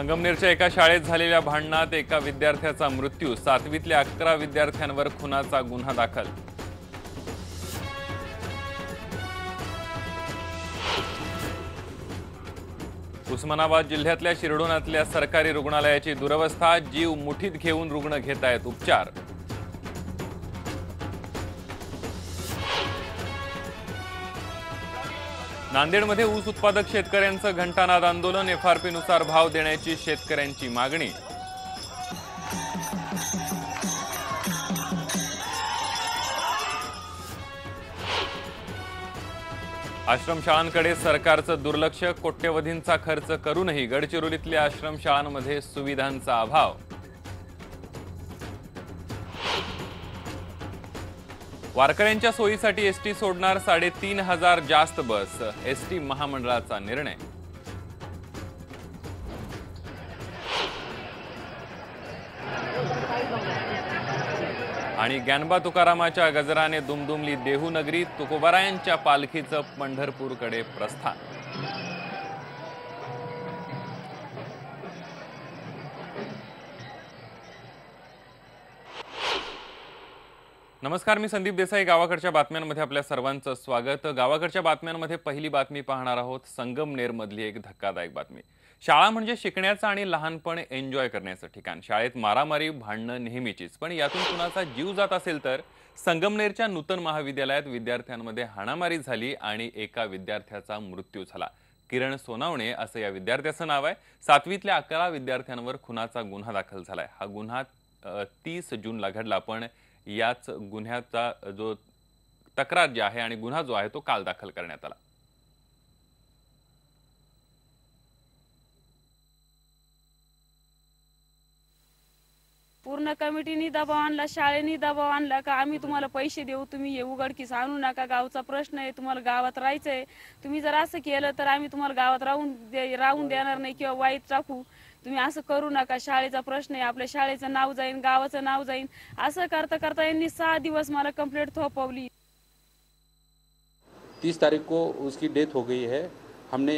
संगमनेरच्या एका शाळेत झालेल्या भांडणात एका विद्यार्थ्याचा मृत्यू, 7वीतल्या 11 विद्यार्थ्यांवर खुनाचा गुन्हा दाखल। उस्मानाबाद जिल्ह्यातल्या शिरढोणातल्या सरकारी रुग्णालयाची दुरवस्था, जीव मुठीत घेऊन रुग्ण घेत आहेत उपचार। नांदेडमध्ये ऊस उत्पादक शेतकऱ्यांचं घंटानाद आंदोलन, एफआरपी नुसार भाव देण्याची शेतकऱ्यांची मागणी। आश्रमशाळांकडे सरकारचं दुर्लक्ष, कोट्यवधींचा खर्च करूनही गडचिरोलीतल्या आश्रमशाळांमध्ये सुविधांचा अभाव। वारकऱ्यांच्या सोयीसाठी एसटी सोडणार 3,500 जास्त बस, एसटी महामंडळाचा निर्णय। आणि ज्ञानबा तुकारामाच्या गजराने दुमदुमली देहूनगरी, तुकोबारायांच्या पालखीचं पंढरपूरकडे प्रस्थान। नमस्कार, मी संदीप देसाई। गावाकडच्या बातम्यांमध्ये आपल्या सर्वांचं स्वागत। गावाकडच्या बातम्यांमध्ये पहिली बातमी पाहणार आहोत संगमनेरमधली एक धक्कादायक बातमी। शाळा म्हणजे शिकण्याचं आणि लहानपण एन्जॉय करण्याचं ठिकाण। शाळेत मारामारी, भांडणं नेहमीचीच, पण यातून कुणाचा जीव जात असेल तर संगमनेरच्या नूतन महाविद्यालयात विद्यार्थ्यांमध्ये हाणामारी झाली आणि एका विद्यार्थ्याचा मृत्यू झाला। किरण सोनावणे असं या विद्यार्थ्याचं नाव आहे। 7वीतल्या 11 विद्यार्थ्यांवर खुनाचा गुन्हा दाखल झालाय। हा गुन्हा 30 जूनला घडला, पण याच गुन्ह्याचा जो तक्रार जी आहे आणि गुन्हा जो आहे तो काल दाखल करण्यात आला। पूर्ण कमिटीने दबाव आणला, शाळेने दबाव आणला का आम्ही तुम्हाला पैसे देऊ, तुम्ही हे उघडकीस आणू नका, गावचा प्रश्न आहे, तुम्हाला गावात राहायचंय, तुम्ही जर असं केलं तर आम्ही तुम्हाला गावात राहून देणार नाही किंवा वाईट राखू, तुम्ही असं करू नका, शाळेचा प्रश्न आहे, आपल्या शाळेचं नाव जाईन, गावाचं नाव जाईन। असं करता करता यांनी 6 दिवस मला कंप्लेंट थोपवली। 30 तारीख को उसकी डेथ हो गई है। हमने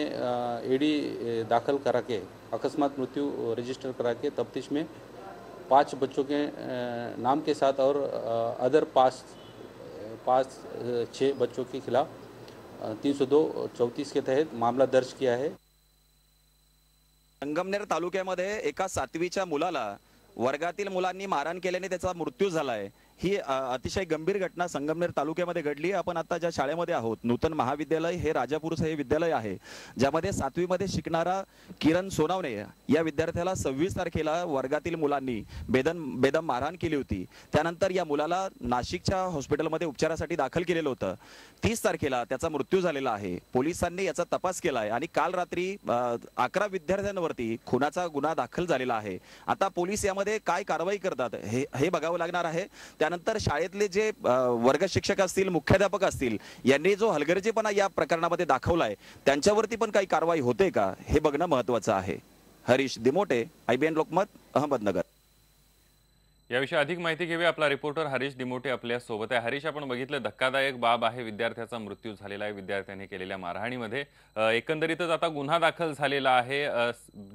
एडी दाखिल करा के अकस्मात मृत्यु रजिस्टर करा के तफ्तीश में 5 बच्चों के नाम के साथ और अदर 6 बच्चों के खिलाफ 302-34 के तहत मामला दर्ज किया है। संगमनेर तालुक्यामध्ये एका 7वीच्या मुलाला वर्गातील मुलांनी मारहाण केल्याने त्याचा मृत्यू झालाय। ही अतिशय गंभीर घटना संगमनेर तालुक्यामध्ये घडली। आपण आता ज्या शाळेमध्ये आहोत, नूतन महाविद्यालय हे राजापूरचं हे विद्यालय आहे, ज्यामध्ये 7वी मध्ये शिकणारा किरण सोनावणे या विद्यार्थ्याला 26 तारखेला वर्गातील मुलांनी बेदम मारहाण केली होती। त्यानंतर या मुलाला नाशिकच्या हॉस्पिटलमध्ये उपचारासाठी दाखल केलेलं होतं। 30 तारखेला त्याचा मृत्यू झालेला आहे। पोलिसांनी याचा तपास केलाय आणि काल रात्री 11 विद्यार्थ्यांवरती खुनाचा गुन्हा दाखल झालेला आहे। आता पोलीस यामध्ये काय कारवाई करतात हे बघावं लागणार आहे। त्यानंतर शाळेतले जे वर्ग शिक्षक असतील, मुख्याध्यापक असतील, यांनी जो हलगर्जीपणा या प्रकरणामध्ये दाखवलाय त्यांच्यावरती पण काही कारवाई होते का हे बघणं महत्त्वाचं आहे। हरीश दिमोटे, IBN लोकमत, अहमदनगर। याविषयी अधिक माहिती घेऊया, आपला रिपोर्टर हरीश दिमोटे आपल्या सोबत आहे। हरीश, आपण बघितलं धक्कादायक बाब आहे, विद्यार्थ्याचा मृत्यू झालेला आहे विद्यार्थ्याने केलेल्या मारहाणीमध्ये। एकंदरीतच आता गुन्हा दाखल झालेला आहे,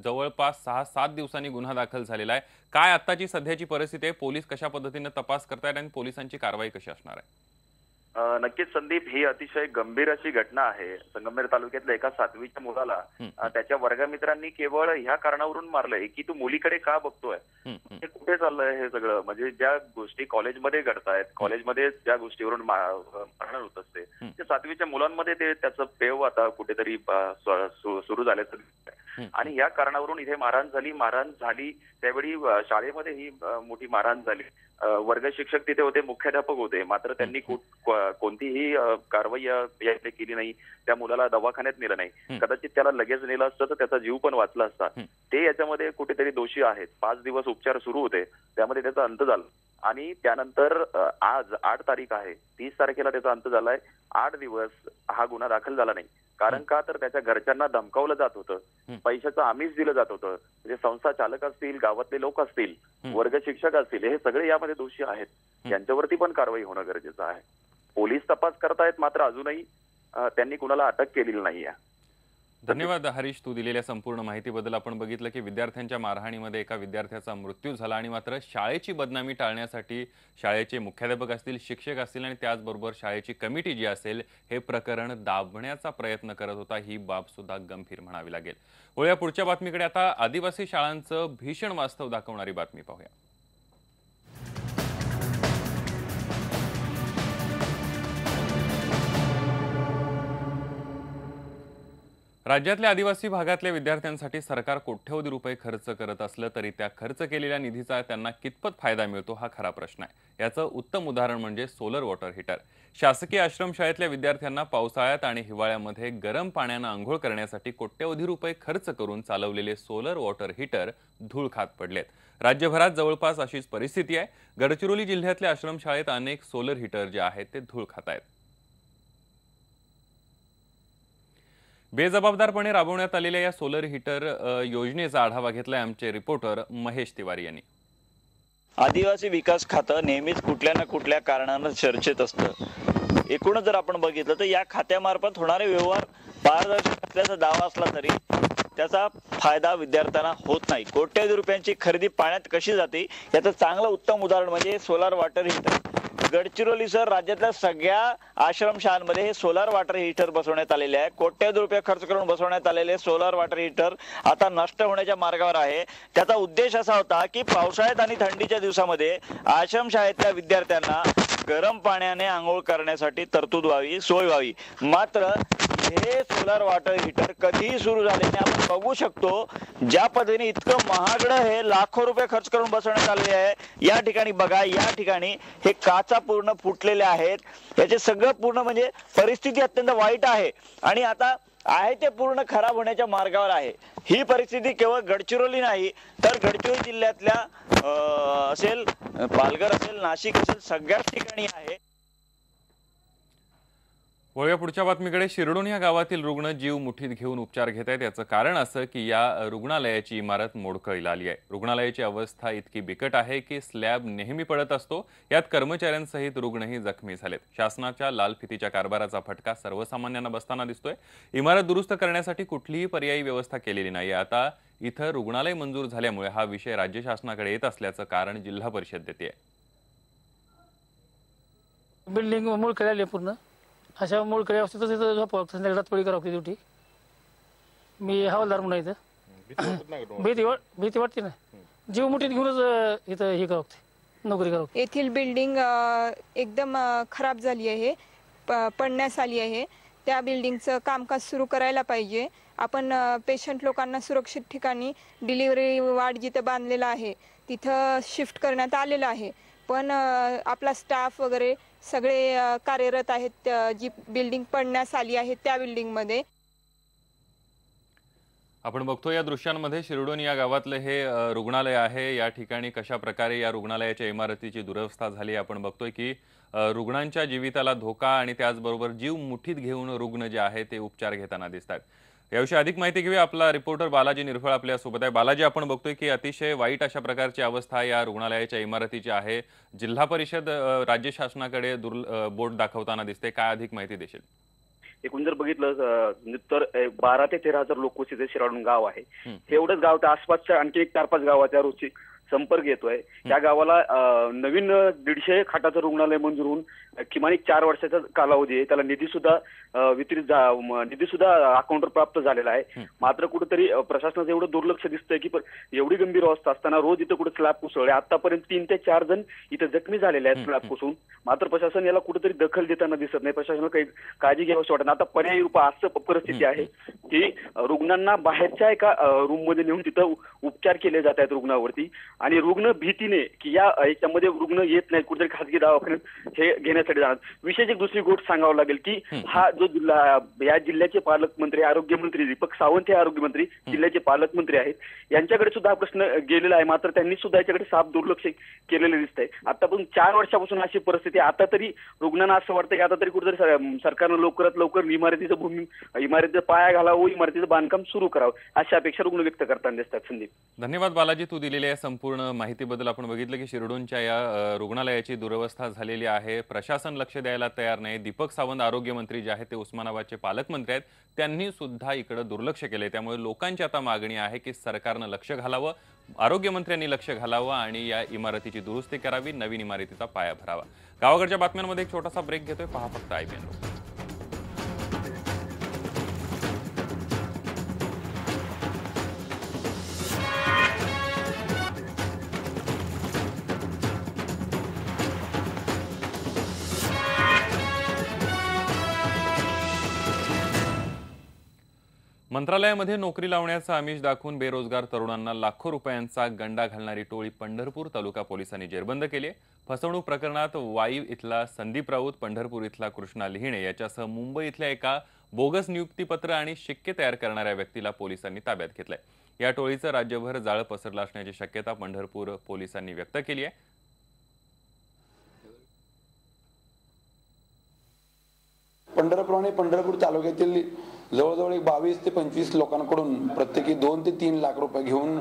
जवळपास 6-7 दिवसांनी गुन्हा दाखल झालेला आहे। काय आत्ताची सध्याची परिस्थिती आहे, पोलीस कशा पद्धतीने तपास करतायत आणि पोलिसांची कारवाई कशी असणार आहे? नक्कीच संदीप, ही अतिशय गंभीर अशी घटना आहे। संगमनेर तालुक्यातल्या एका 7वीच्या मुलाला त्याच्या वर्गमित्रांनी केवळ ह्या कारणावरून मारलंय की तू मुलीकडे का बघतोय, हे कुठे चाललंय हे सगळं। म्हणजे ज्या गोष्टी कॉलेजमध्ये घडतायत, कॉलेजमध्ये ज्या गोष्टीवरून मारहाण होत असते, ते 7वीच्या मुलांमध्ये ते त्याचं पेव आता कुठेतरी सुरू झाल्याचं दिसतंय। आणि या कारणावरून इथे मारहाण झाली त्यावेळी शाळेमध्ये ही मोठी मारहाण झाली। वर्ग शिक्षक तिथे होते, मुख्याध्यापक होते, मात्र त्यांनी कोणतीही कारवाई याकडे केली नाही। त्या मुलाला दवाखान्यात नेलं नाही, कदाचित त्याला लगेच नेलं असतं तर त्याचा जीव पण वाचला असता। ते याच्यामध्ये कुठेतरी दोषी आहेत। 5 दिवस उपचार सुरू होते, त्यामध्ये त्याचा अंत झाला आणि त्यानंतर आज 8 तारीख आहे, 30 तारखेला त्याचा अंत झालाय। 8 दिवस हा गुन्हा दाखल झाला नाही। कारण का तर त्याच्या घरच्यांना धमकावलं जात होतं, पैशाचं आमिष दिलं जात होतं। म्हणजे संस्था चालक असतील, गावातले लोक असतील, वर्ग शिक्षक असतील, हे सगळे यामध्ये दोषी आहेत। यांच्यावरती पण कारवाई होणं गरजेचं आहे। पोलीस तपास करतायत, मात्र अजूनही त्यांनी कुणाला अटक केलेली नाहीये। धन्यवाद हरीश, तू दिलेल्या संपूर्ण माहितीबद्दल. आपण बघितलं की विद्यार्थ्यांच्या मारहाणीमध्ये एका विद्यार्थ्याचा मृत्यू झाला आणि मात्र शाळेची बदनामी टाळण्यासाठी शाळेचे मुख्याध्यापक असतील, शिक्षक असतील आणि त्याचबरोबर शाळेची कमिटी जी असेल हे प्रकरण दाबण्याचा प्रयत्न करत होता. ही बाब सुद्धा गंभीर म्हणावी लागेल. वळूया पुढच्या बातमीकडे. आता आदिवासी शाळांचं भीषण वास्तव दाखवणारी बातमी पाहूया. राज्यातल्या आदिवासी भागातल्या विद्यार्थ्यांसाठी सरकार कोट्यवधी रुपये खर्च करत असलं तरी त्या खर्च केलेल्या निधीचा त्यांना कितपत फायदा मिळतो हा खरा प्रश्न आहे. याचं उत्तम उदाहरण म्हणजे सोलर वॉटर हीटर. शासकीय आश्रमशाळेतल्या विद्यार्थ्यांना पावसाळ्यात आणि हिवाळ्यामध्ये गरम पाण्यानं आंघोळ करण्यासाठी कोट्यवधी रुपये खर्च करून चालवलेले सोलर वॉटर हीटर धूळ खात पडलेत. राज्यभरात जवळपास अशीच परिस्थिती आहे. गडचिरोली जिल्ह्यातल्या आश्रमशाळेत अनेक सोलर हीटर जे आहेत ते धूळ खात आहेत. बेजबाबदारपणे राबवण्यात आलेल्या या सोलर हीटर योजनेचा आढावा घेतलाय आमचे रिपोर्टर महेश तिवारी यांनी. आदिवासी विकास खातं नेहमीच कुठल्या ना कुठल्या कारणानं चर्चेत असतं. एकूणच जर आपण बघितलं तर या खात्यामार्फत होणारे व्यवहार पारदर्शक असल्याचा दावा असला तरी त्याचा फायदा विद्यार्थ्यांना होत नाही. कोट्यवधी रुपयांची खरेदी पाण्यात कशी जाते याचं चांगलं उत्तम उदाहरण म्हणजे सोलार वॉटर हीटर. गडचिरोलीसह राज्यातल्या सगळ्या आश्रमशाळांमध्ये हे सोलार वॉटर हीटर बसवण्यात आलेले आहे. कोट्यवधी रुपये खर्च करून बसवण्यात आलेले सोलार वॉटर हीटर आता नष्ट होण्याच्या मार्गावर आहे. त्याचा उद्देश असा होता की पावसाळ्यात आणि थंडीच्या दिवसामध्ये आश्रमशाळेतल्या विद्यार्थ्यांना गरम पाण्याने आंघोळ करण्यासाठी तरतूद व्हावी, सोय व्हावी. मात्र हे सोलार वॉटर हीटर कधीही सुरू झाल्याने आपण बघू शकतो ज्या पद्धतीने इतकं महागडं हे लाखो रुपये खर्च करून बसवण्यात आले आहे. या ठिकाणी बघा, या ठिकाणी हे काचा पूर्ण फुटलेल्या आहेत. याचे सगळं पूर्ण म्हणजे परिस्थिती अत्यंत वाईट आहे आणि आता आहे ते पूर्ण खराब होण्याच्या मार्गावर आहे. ही परिस्थिती केवळ गडचिरोली नाही तर गडचिरोली जिल्ह्यातल्या असेल, पालघर असेल, नाशिक असेल, सगळ्याच ठिकाणी आहे. वळूया पुढच्या बातमीकडे. शिरडोन या गावातील रुग्ण जीव मुठीत घेऊन उपचार घेत आहेत. याचं कारण असं की या रुग्णालयाची इमारत मोडकळीला आली आहे. रुग्णालयाची अवस्था इतकी बिकट आहे की स्लॅब नेहमी पडत असतो. यात कर्मचाऱ्यांसहित रुग्णही जखमी झालेत. शासनाच्या लाल फितीच्या कारभाराचा फटका सर्वसामान्यांना बसताना दिसतोय. इमारत दुरुस्त करण्यासाठी कुठलीही पर्यायी व्यवस्था केलेली नाही. आता इथं रुग्णालय मंजूर झाल्यामुळे हा विषय राज्य शासनाकडे येत असल्याचं कारण जिल्हा परिषद देते. बिल्डिंग मोडकळी पूर्ण अशा मोडकळी अवस्थेतच इथं झोपावं संध्याकाळी रातपळी करावं लागते ड्युटी. मी हवालदार म्हणून इथं भीती वाटते ना. जीव मुठीत घेऊनच इथं हे करावं लागते, नोकरी करावं. येथील बिल्डिंग एकदम खराब झाली आहे, पडण्यास आली आहे. त्या बिल्डिंगचं कामकाज सुरू करायला पाहिजे. आपण पेशंट लोकांना सुरक्षित ठिकाणी डिलिव्हरी वार्ड जिथं बांधलेला आहे तिथं शिफ्ट करण्यात आलेलं आहे. पण आपला स्टाफ वगैरे सगळे कार्यरत आहेत जी बिल्डिंग पडण्यास आली आहे त्या बिल्डिंगमध्ये. आपण बघतो या दृश्यांमध्ये शिरडोन या गावातलं हे रुग्णालय आहे. या ठिकाणी कशा प्रकारे या रुग्णालयाच्या इमारतीची दुरवस्था झाली आपण बघतोय की रुग्णांच्या जीविताला धोका आणि त्याचबरोबर जीव मुठीत घेऊन रुग्ण जे आहे ते उपचार घेताना दिसतात. याविषयी अधिक माहिती घेऊया. आपला रिपोर्टर बालाजी निर्फळ आपल्या सोबत आहे. बालाजी, आपण बघतोय की अतिशय वाईट अशा प्रकारची अवस्था या रुग्णालयाच्या इमारतीची आहे. जिल्हा परिषद राज्य शासनाकडे बोट दाखवताना दिसते. काय अधिक माहिती देशील? एकूण जर बघितलं तर 12 ते 13,000 लोकवस्तीचे शिराडून गाव आहे. हे एवढंच गाव, त्या आसपासच्या आणखी 4-5 गावाच्या रोजची संपर्क येतोय. त्या गावाला नवीन 150 खाटाचं रुग्णालय मंजूर होऊन किमान 4 वर्षाचा कालावधी आहे. त्याला निधी सुद्धा अकाउंटवर प्राप्त झालेला आहे. मात्र कुठेतरी प्रशासनाचं एवढं दुर्लक्ष दिसतंय की एवढी गंभीर अवस्था असताना रोज इथं कुठे स्लॅब कोसळले. आतापर्यंत 3 ते 4 जण इथं जखमी झालेले आहेत स्लॅब कोसळून. मात्र प्रशासन याला कुठेतरी दखल देताना दिसत नाही. प्रशासनाला काही काळजी घ्यावीशी वाटत. आता पर्यायी रूप असं परिस्थिती आहे की रुग्णांना बाहेरच्या एका रूम मध्ये नेऊन तिथं उपचार केले जात आहेत रुग्णावरती आणि रुग्ण भीतीने की याच्यामध्ये रुग्ण येत नाहीत कुठेतरी खासगी दवाखान्यात हे घेण्यासाठी जाणार. विशेष एक दुसरी गोष्ट सांगावं लागेल की हा जो जिल्हा, या जिल्ह्याचे पालकमंत्री आरोग्यमंत्री दीपक सावंत हे आरोग्यमंत्री जिल्ह्याचे पालकमंत्री आहेत. यांच्याकडे सुद्धा हा प्रश्न गेलेला आहे. मात्र त्यांनी सुद्धा याच्याकडे साफ दुर्लक्ष केलेले दिसतंय. आतापासून 4 वर्षापासून अशी परिस्थिती. आता तरी रुग्णांना असं वाटतं की आता तरी कुठेतरी सरकारनं लवकरात लवकर इमारतीचा पाया घालावं, इमारतीचं बांधकाम सुरू करावं अशी अपेक्षा रुग्ण व्यक्त करताना दिसतात. संदीप, धन्यवाद बालाजी, तू दिलेल्या संपूर्ण संपूर्ण माहितीबद्दल. आपण बघितलं की शिरडूनच्या या रुग्णालयाची दुरवस्था झालेली आहे. प्रशासन लक्ष द्यायला तयार नाही. दीपक सावंत आरोग्यमंत्री जे आहेत ते उस्मानाबादचे पालकमंत्री आहेत, त्यांनी सुद्धा इकडे दुर्लक्ष केले. त्यामुळे लोकांची आता मागणी आहे की सरकारनं लक्ष घालावं, आरोग्यमंत्र्यांनी लक्ष घालावं आणि या इमारतीची दुरुस्ती करावी, नवीन इमारतीचा पाया भरावा. गावाकडच्या बातम्यांमध्ये एक छोटासा ब्रेक घेतोय. पहा फक्त IBN. मंत्रालयामध्ये नोकरी लावण्याचा आमिष दाखवून बेरोजगार तरुणांना लाखो रुपयांचा गंडा घालणारी टोळी पंढरपूर तालुका पोलिसांनी जेरबंद केली आहे. फसवणूक प्रकरणात वाई इथला संदीप राऊत, पंढरपूर इथला कृष्णा लिहिणे याच्यासह मुंबई इथल्या एका बोगस नियुक्तीपत्र आणि शिक्के तयार करणाऱ्या व्यक्तीला पोलिसांनी ताब्यात घेतलंय. या टोळीचं राज्यभर जाळं पसरलं असण्याची शक्यता पंढरपूर पोलिसांनी व्यक्त केली आहे. पंढरपूर तालुक्यातील जवळजवळ 22 ते 25 लोकांकडून प्रत्येकी 2 ते 3 लाख रुपये घेऊन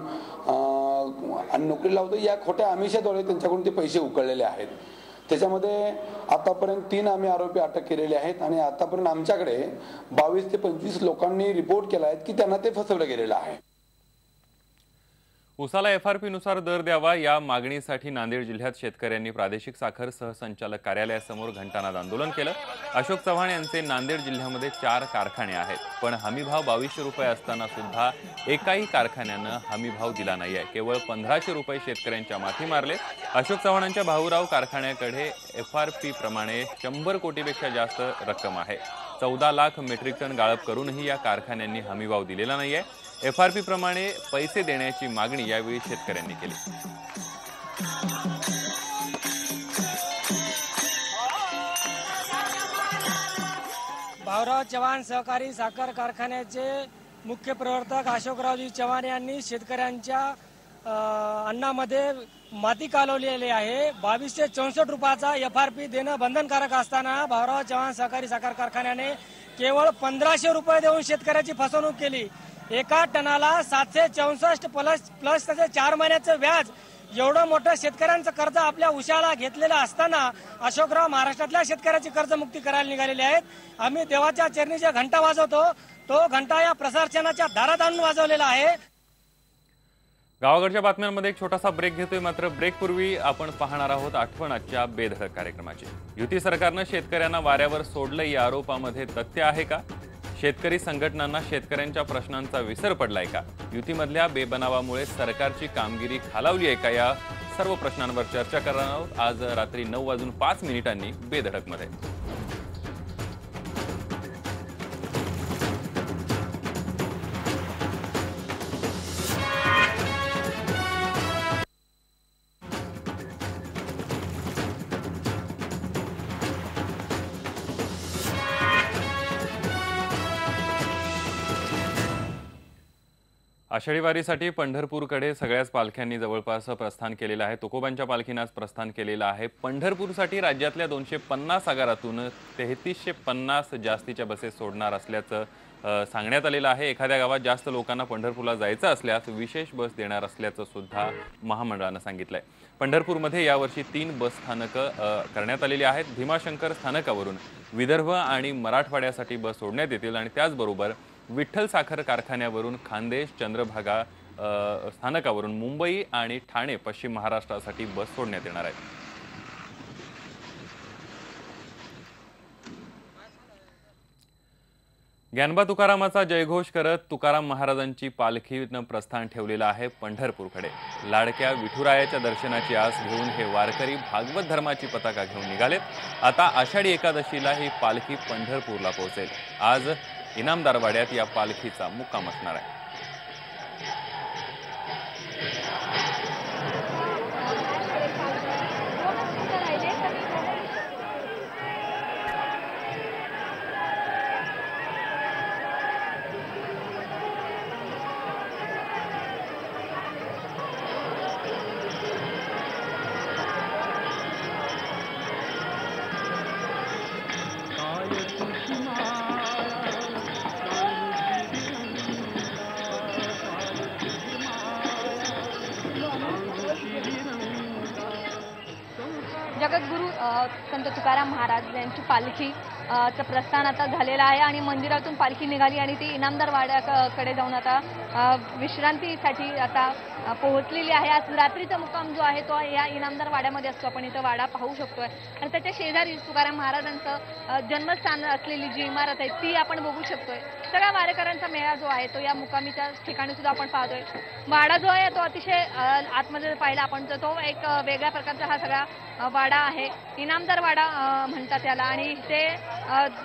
आणि नोकरी लावतो या खोट्या आमिषाद्वारे त्यांच्याकडून ते पैसे उकळलेले आहेत. त्याच्यामध्ये आतापर्यंत 3 आम्ही आरोपी अटक केलेले आहेत आणि आतापर्यंत आमच्याकडे 22 ते 25 लोकांनी रिपोर्ट केला आहे की त्यांना ते फसवलं गेलेलं आहे. उसाला FRP नुसार दर द्यावा या मागणीसाठी नांदेड जिल्ह्यात शेतकऱ्यांनी प्रादेशिक साखर सहसंचालक कार्यालयासमोर घंटानाद आंदोलन केलं. अशोक चव्हाण यांचे नांदेड जिल्ह्यामध्ये 4 कारखाने आहेत, पण हमीभाव 2200 रुपये असताना सुद्धा एकाही कारखान्यानं हमीभाव दिला नाहीये. केवळ 1500 रुपये शेतकऱ्यांच्या माथी मारले. अशोक चव्हाणांच्या भाऊराव कारखान्याकडे FRP प्रमाणे 100 कोटीपेक्षा जास्त रक्कम आहे. 14 लाख मेट्रिक टन गाळप करूनही या कारखान्यांनी हमीभाव दिलेला नाहीये. FRP प्रमाणे पैसे देण्याची मागणी यावेळी शेतकऱ्यांनी केली. भाऊराव चव्हाण सहकारी साखर कारखान्याचे मुख्य प्रवर्तक अशोकरावजी चव्हाण यांनी शेतकऱ्यांच्या अन्नामध्ये माती कालवलेली आहे. 2264 रुपयाचा FRP देणं बंधनकारक असताना भाऊराव चव्हाण सहकारी साखर कारखान्याने केवळ 1500 रुपये देऊन शेतकऱ्याची फसवणूक केली. एका टनाला 764 प्लस त्याचे 4 महिन्याचं व्याज, एवढं मोठं शेतकऱ्यांचं कर्ज आपल्या उशाला घेतलेलं असताना अशोकराव महाराष्ट्रातल्या शेतकऱ्याची कर्जमुक्ती करायला निघालेली आहेत. आम्ही देवाच्या चरणी जे घंटा वाजवतो तो घंटा या प्रसारचनाच्या दारात आणून वाजवलेला आहे. गावाकडच्या बातम्यांमध्ये एक छोटासा ब्रेक घेतोय. मात्र ब्रेकपूर्वी आपण पाहणार आहोत आठवण आजच्या बेधडक कार्यक्रमाची. युती सरकारनं शेतकऱ्यांना वाऱ्यावर सोडलं या आरोपामध्ये तथ्य आहे का? शेतकरी संघटनांना शेतकऱ्यांच्या प्रश्नांचा विसर पडलाय का? युतीमधल्या बेबनावामुळे सरकारची कामगिरी खालावली आहे का? या सर्व प्रश्नांवर चर्चा करणार आहोत आज रात्री 9:05 बेधडकमध्ये. आषाढी वारीसाठी पंढरपूरकडे सगळ्याच पालख्यांनी जवळपास प्रस्थान केलेलं आहे. तुकोबांच्या पालखीनं आज प्रस्थान केलेलं आहे. पंढरपूरसाठी राज्यातल्या 250 आगारातून 3350 जास्तीच्या बसेस सोडणार असल्याचं सांगण्यात आलेलं आहे. एखाद्या गावात जास्त लोकांना पंढरपूरला जायचं असल्यास विशेष बस देणार असल्याचं सुद्धा महामंडळानं सांगितलंय. पंढरपूरमध्ये यावर्षी 3 बस स्थानकं करण्यात आलेली आहेत. भीमाशंकर स्थानकावरून विदर्भ आणि मराठवाड्यासाठी बस सोडण्यात येतील आणि त्याचबरोबर विठ्ठल साखर कारखान्यावरून खानदेश, चंद्रभागा स्थानकावरून मुंबई आणि ठाणे पश्चिम महाराष्ट्रासाठी बस सोडण्यात येणार आहेत. ज्ञानबा तुकारामाचा जयघोष करत तुकाराम महाराजांची पालखीनं प्रस्थान ठेवलेलं आहे पंढरपूरकडे. लाडक्या विठुरायाच्या दर्शनाची आस घेऊन हे वारकरी भागवत धर्माची पताका घेऊन निघालेत. आता आषाढी एकादशीला ही पालखी पंढरपूरला पोहोचेल. आज इनामदारवाड्यात या पालखीचा मुक्काम असणार आहे. जगद्गुरू संत तुकाराम महाराज यांची पालखी चं प्रस्थान आता झालेलं आहे आणि मंदिरातून पालखी निघाली आणि ती इनामदार वाड्याकडे जाऊन आता विश्रांतीसाठी आता पोहोचलेली आहे. आज रात्रीचा मुक्काम जो आहे तो या इनामदार वाड्यामध्ये असतो. आपण इथं वाडा पाहू शकतोय आणि त्याच्या शेजारी तुकाराम महाराजांचं जन्मस्थान असलेली जी इमारत आहे ती आपण बघू शकतोय. सगळ्या वारेकऱ्यांचा मेळा जो आहे तो या मुक्कामीच्या ठिकाणी सुद्धा आपण पाहतोय. वाडा जो आहे तो अतिशय आतमध्ये पाहिला आपण तर तो एक वेगळ्या प्रकारचा हा सगळा वाडा आहे. इनामदार वाडा म्हणतात त्याला आणि ते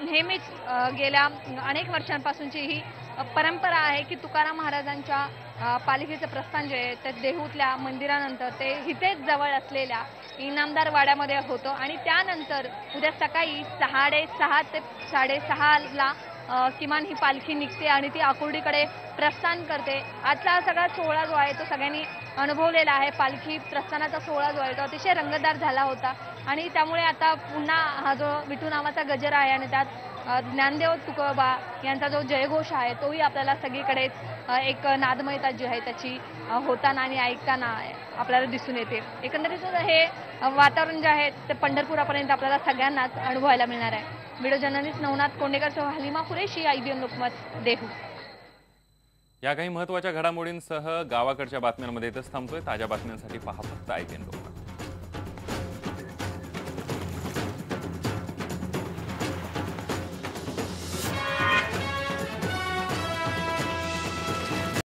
नेहमीच गेल्या अनेक वर्षांपासूनची ही परंपरा आहे की तुकाराम महाराजांच्या पालखीचं प्रस्थान जे आहे ते देहूतल्या मंदिरानंतर ते इथेच जवळ असलेल्या इनामदार वाड्यामध्ये होतं आणि त्यानंतर उद्या सकाळी 6:30 ते 6:30ला किमान ही पालखी निघते आणि ती आकुर्डीकडे प्रस्थान करते. आजचा हा सगळा सोहळा जो आहे तो सगळ्यांनी अनुभवलेला आहे. पालखी प्रस्थानाचा सोहळा जो आहे तो अतिशय रंगतदार झाला होता आणि त्यामुळे आता पुन्हा हा जो विठू नावाचा गजर आहे आणि त्यात ज्ञानदेव तुकोबा यांचा जो जयघोष आहे तोही आपल्याला सगळीकडे एक नादमयता जी आहे त्याची होताना आणि ऐकताना आपल्याला दिसून येते. एकंदरीत हे वातावरण जे आहे ते पंढरपुरापर्यंत आपल्याला सगळ्यांनाच अनुभवायला मिळणार आहे. व्हिडिओ जर्नलिस्ट नवनाथ कोंडेकरसह हलिमा कुरेशी, IBN लोकमत, देहू. या काही महत्त्वाच्या घडामोडींसह गावाकडच्या बातम्यांमध्ये इथंच थांबतोय. ताज्या बातम्यांसाठी पहा फक्त IBN लोकमत.